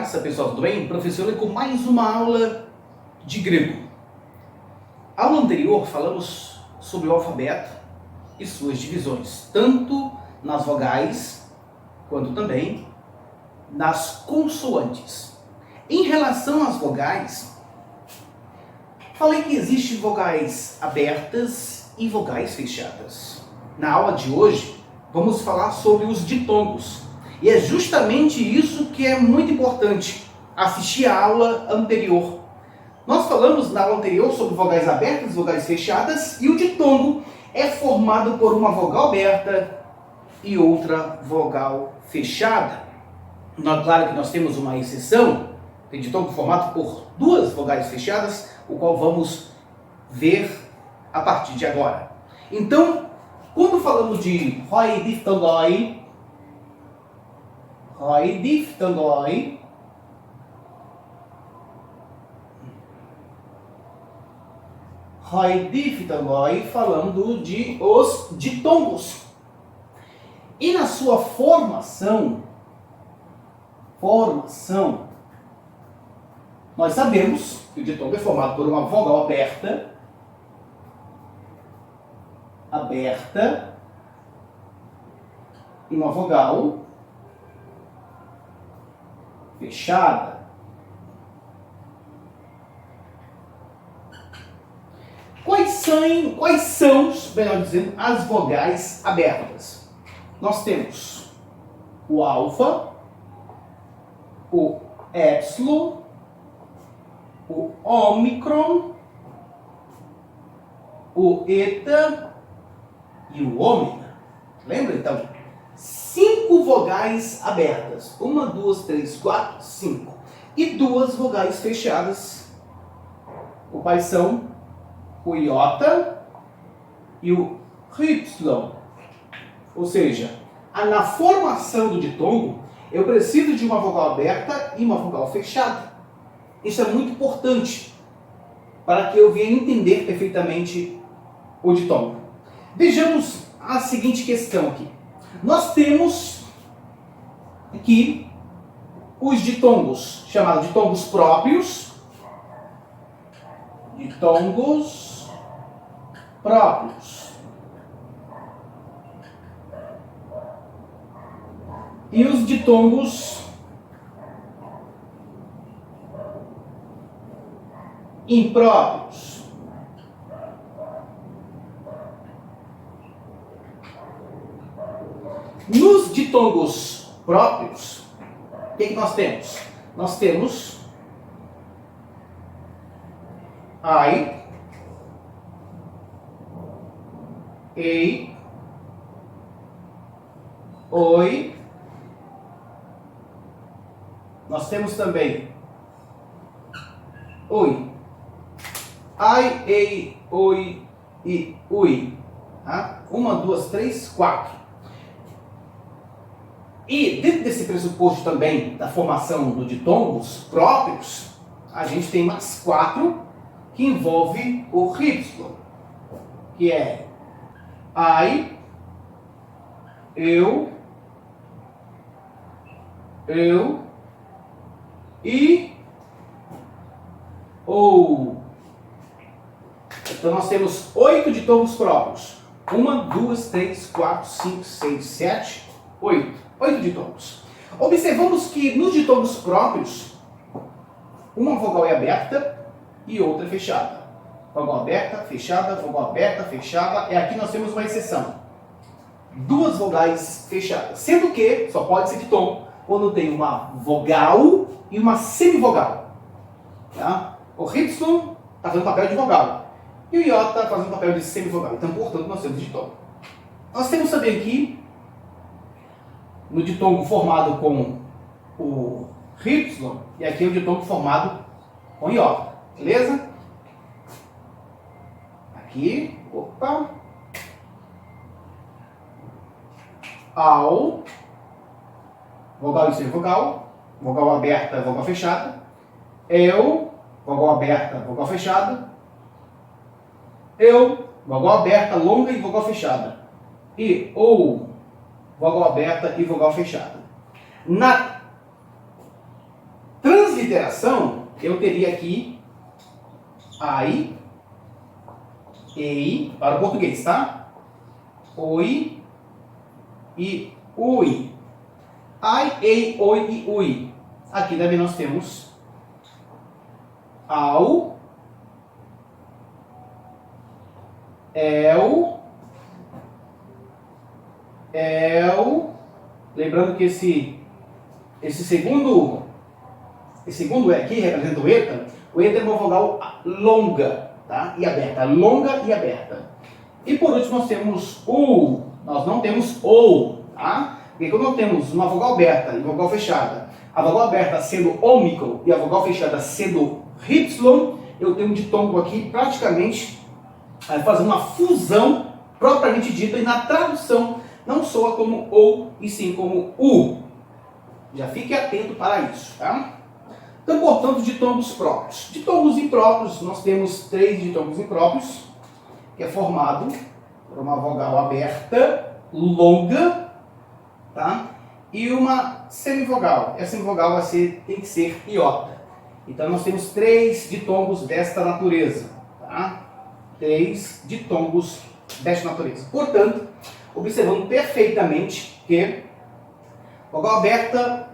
graça, pessoal, tudo bem? Professor com mais uma aula de grego. A aula anterior falamos sobre o alfabeto e suas divisões, tanto nas vogais quanto também nas consoantes. Em relação às vogais, falei que existem vogais abertas e vogais fechadas. Na aula de hoje, vamos falar sobre os ditongos. E é justamente isso que é muito importante, assistir a aula anterior. Nós falamos na aula anterior sobre vogais abertas e vogais fechadas, e o ditongo é formado por uma vogal aberta e outra vogal fechada. Claro que nós temos uma exceção, tem ditongo formado por duas vogais fechadas, o qual vamos ver a partir de agora. Então, quando falamos de roi diftongoi, falando de os ditongos. E na sua formação, nós sabemos que o ditongo é formado por uma vogal aberta e uma vogal fechada. Quais são, melhor dizendo, as vogais abertas? Nós temos o alfa, o epsilon, o ômicron, o eta e o ômega. Lembra então? 5 vogais abertas. 1, 2, 3, 4, 5. E 2 vogais fechadas. Quais são o iota e o y. Ou seja, na formação do ditongo, eu preciso de uma vogal aberta e uma vogal fechada. Isso é muito importante para que eu venha entender perfeitamente o ditongo. Vejamos a seguinte questão aqui. Nós temos aqui os ditongos, chamados ditongos próprios. E os ditongos impróprios. Nos ditongos próprios, o que nós temos? Nós temos ai, ei, oi. Nós temos também oi. Ai, ei, oi e ui. 1, 2, 3, 4. E dentro desse pressuposto também da formação do ditongos próprios, a gente tem mais 4 que envolve o y, que é ai, eu e ou. Então nós temos 8 ditongos próprios. 1, 2, 3, 4, 5, 6, 7, 8. 8 ditongos. Observamos que nos ditongos próprios, uma vogal é aberta e outra é fechada. Vogal aberta, fechada, vogal aberta, fechada. E aqui nós temos uma exceção. 2 vogais fechadas. Sendo que só pode ser ditongo quando tem uma vogal e uma semivogal. O y está fazendo papel de vogal. E o iota está fazendo papel de semivogal. Então, portanto, nós temos ditongo. Nós temos também aqui no ditongo formado com o y, e aqui é o ditongo formado com iota. Beleza? Aqui, ao, vogal e semivogal, vogal aberta, vogal fechada, eu, vogal aberta, vogal fechada, eu, vogal aberta, longa e vogal fechada, e ou, vogal aberta e vogal fechada. Na consideração, eu teria aqui ai, ei, para o português, tá? Oi e ui. Ai, ei, oi e ui. Aqui também nós temos ao, el, lembrando que esse segundo E aqui representa o eta é uma vogal longa, tá? E aberta, longa e aberta. E por último nós temos o, nós não temos ou, tá? Porque quando nós temos uma vogal aberta e vogal fechada, a vogal aberta sendo ômicron e a vogal fechada sendo y, eu tenho um ditongo aqui praticamente fazendo uma fusão propriamente dita, e na tradução não soa como ou, e sim como u. Já fique atento para isso, tá? Então, portanto, ditongos próprios. Ditongos impróprios, nós temos 3 ditongos impróprios, que é formado por uma vogal aberta, longa, tá? E uma semivogal. Essa semivogal tem que ser iota. Então, nós temos 3 ditongos desta natureza, tá? 3 ditongos desta natureza. Portanto, observando perfeitamente que vogal aberta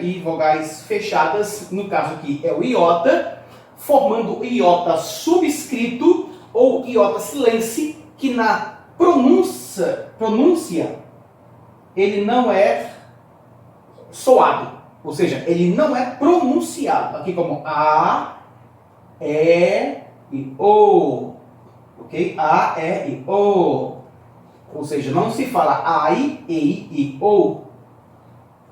e vogais fechadas, no caso aqui é o iota, formando o iota subscrito ou iota silenci, que na pronúncia ele não é soado, ou seja, ele não é pronunciado, aqui como a, e e o, ok? A, e e o. Ou seja, não se fala ai, ei e ou,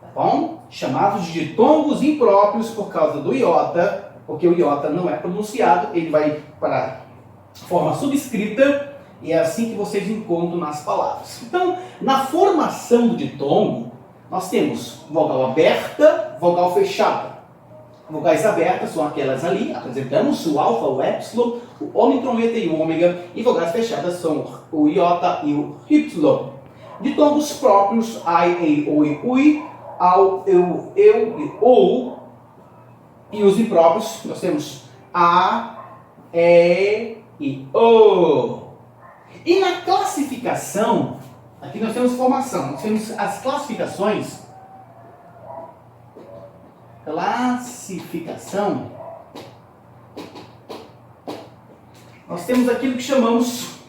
tá bom? Chamados de ditongos impróprios por causa do iota, porque o iota não é pronunciado, ele vai para forma subscrita, e é assim que vocês encontram nas palavras. Então, na formação do ditongo, nós temos vogal aberta, vogal fechada. Vogais abertas são aquelas ali, apresentamos o alfa, o epsilon, o ômicron, o eta e o ômega, e vogais fechadas são o iota e o y. Ditongos próprios, ai, ei, o e ui, ao, eu e ou, e os impróprios, nós temos a, e e o. E na classificação, aqui nós temos formação, nós temos as classificações. Nós temos aquilo que chamamos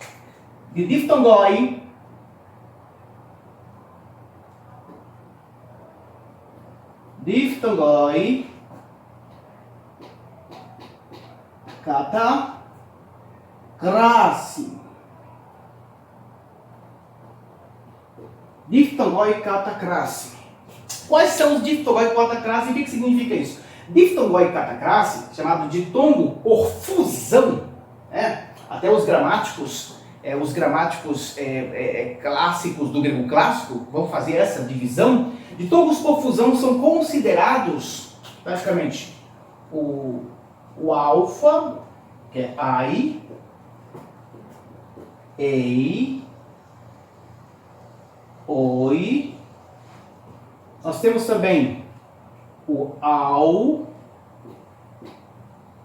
de diftongoi, kata, krasi. Diftongoi, kata, krasi. Quais são os diftongoi e kata krasi e o que significa isso? Diftongoi e kata krasi, chamado ditongo por fusão, né? Até os gramáticos clássicos do grego clássico vão fazer essa divisão. Ditongos por fusão são considerados praticamente o alfa, que é ai, ei, oi. Nós temos também o ao,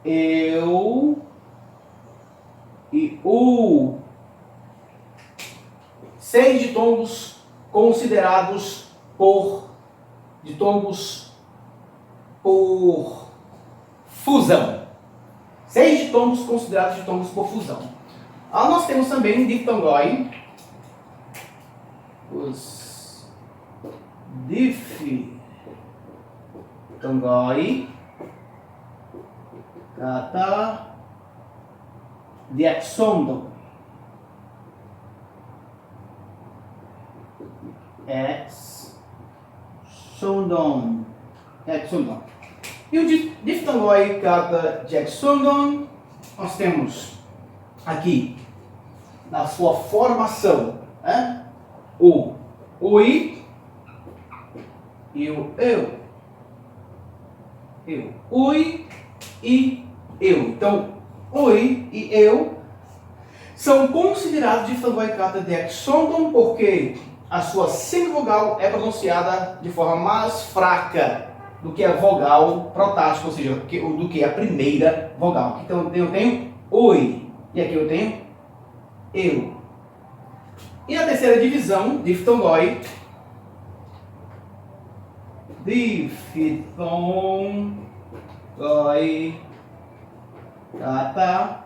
eu e o. 6 ditongos considerados por ditongos por fusão. 6 ditongos considerados ditongos por fusão. Nós temos também diftongoi, os diftongoi, kata, diaxondon, exondon. E o diftongoi, kata, diaxondon, nós temos aqui na sua formação, né? O ui e o eu. Ui e eu. Então, ui e eu são considerados diftongoi, kata, diaxondon porque a sua semivogal é pronunciada de forma mais fraca do que a vogal protática, ou seja, do que a primeira vogal. Então eu tenho oi, e aqui eu tenho eu. E a terceira divisão, diftongoi, diftongoi, kata,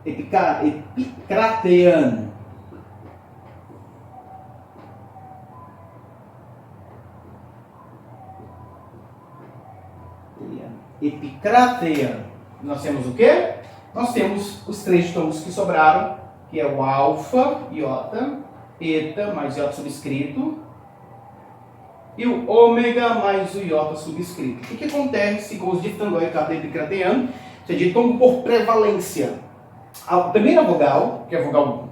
epicratean. Epicratean. Nós temos o quê? Nós temos os três tons que sobraram, que é o alfa, iota, eta mais iota subscrito, e o ômega mais o iota subscrito. O que acontece com os diftongoi, kata, epicratean? Você ditongo por prevalência. A primeira vogal, que é a vogal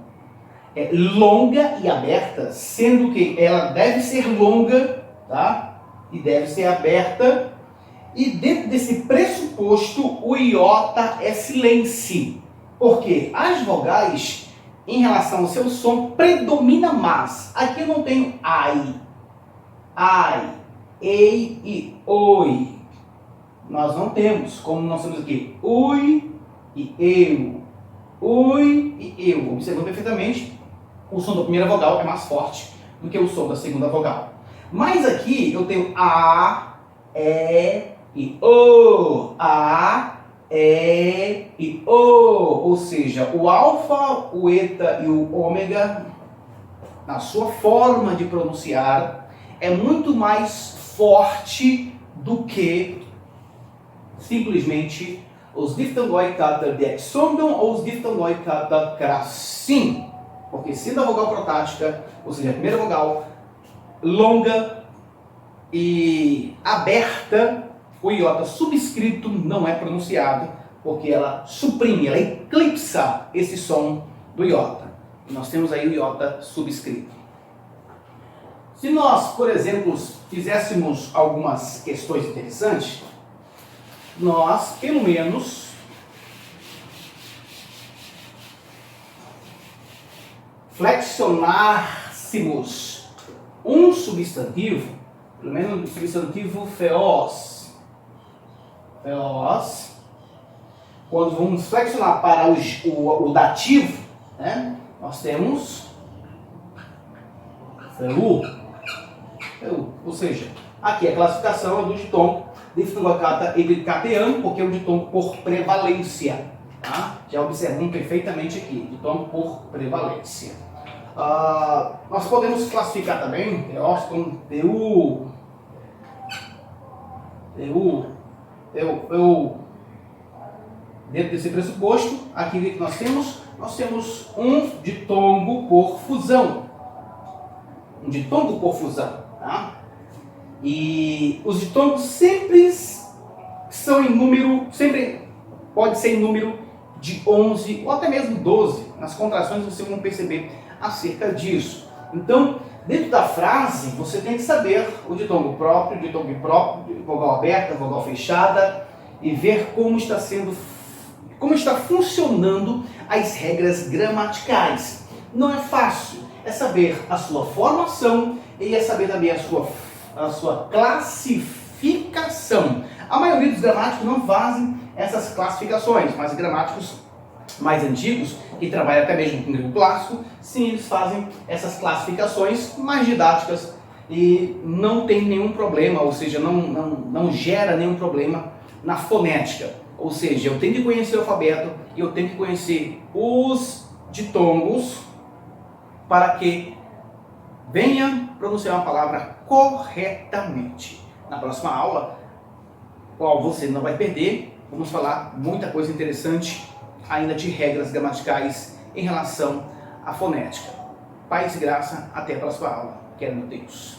é longa e aberta, sendo que ela deve ser longa, tá? E deve ser aberta. E dentro desse pressuposto, o iota é silêncio. Porque as vogais, em relação ao seu som, predomina mais. Aqui eu não tenho ai, ei e oi. Nós não temos, como nós temos aqui, ui e eu. Ui e eu. Observando perfeitamente, o som da primeira vogal é mais forte do que o som da segunda vogal. Mas aqui eu tenho a, e o, a, e o, ou seja, o alfa, o eta e o ômega, na sua forma de pronunciar, é muito mais forte do que simplesmente os diftongoi, kata, dexondon ou os diftongoi, kata, krasin. Porque sendo a vogal protática, ou seja, a primeira vogal longa e aberta, o iota subscrito não é pronunciado, porque ela suprime, ela eclipsa esse som do iota. E nós temos aí o iota subscrito. Se nós, por exemplo, fizéssemos algumas questões interessantes, nós, pelo menos, flexionássemos um substantivo, pelo menos o substantivo feoz. Quando vamos flexionar para o dativo, né, nós temos feu, ou seja, aqui a classificação é do ditongo diftongoi, kata, epicratean, porque é um ditongo por prevalência. Tá? Já observamos perfeitamente aqui, ditongo por prevalência. Nós podemos classificar também teós como teu. Dentro desse pressuposto, aqui que nós temos um ditongo por fusão. Um ditongo por fusão. Tá? E os ditongos sempre são em número, sempre pode ser em número de 11 ou até mesmo 12. Nas contrações vocês vão perceber acerca disso. Então, dentro da frase, você tem que saber o ditongo próprio, ditongo impróprio, vogal aberta, vogal fechada, e ver como está funcionando as regras gramaticais. Não é fácil, é saber a sua formação e é saber também a sua classificação. A maioria dos gramáticos não fazem essas classificações, mas gramáticos mais antigos, que trabalham até mesmo com grego clássico, sim, eles fazem essas classificações mais didáticas e não tem nenhum problema, ou seja, não gera nenhum problema na fonética. Ou seja, eu tenho que conhecer o alfabeto e eu tenho que conhecer os ditongos para que venha pronunciar uma palavra corretamente. Na próxima aula, qual você não vai perder, vamos falar muita coisa interessante ainda de regras gramaticais em relação à fonética. Paz e graça, até a próxima aula. Quero, meu Deus.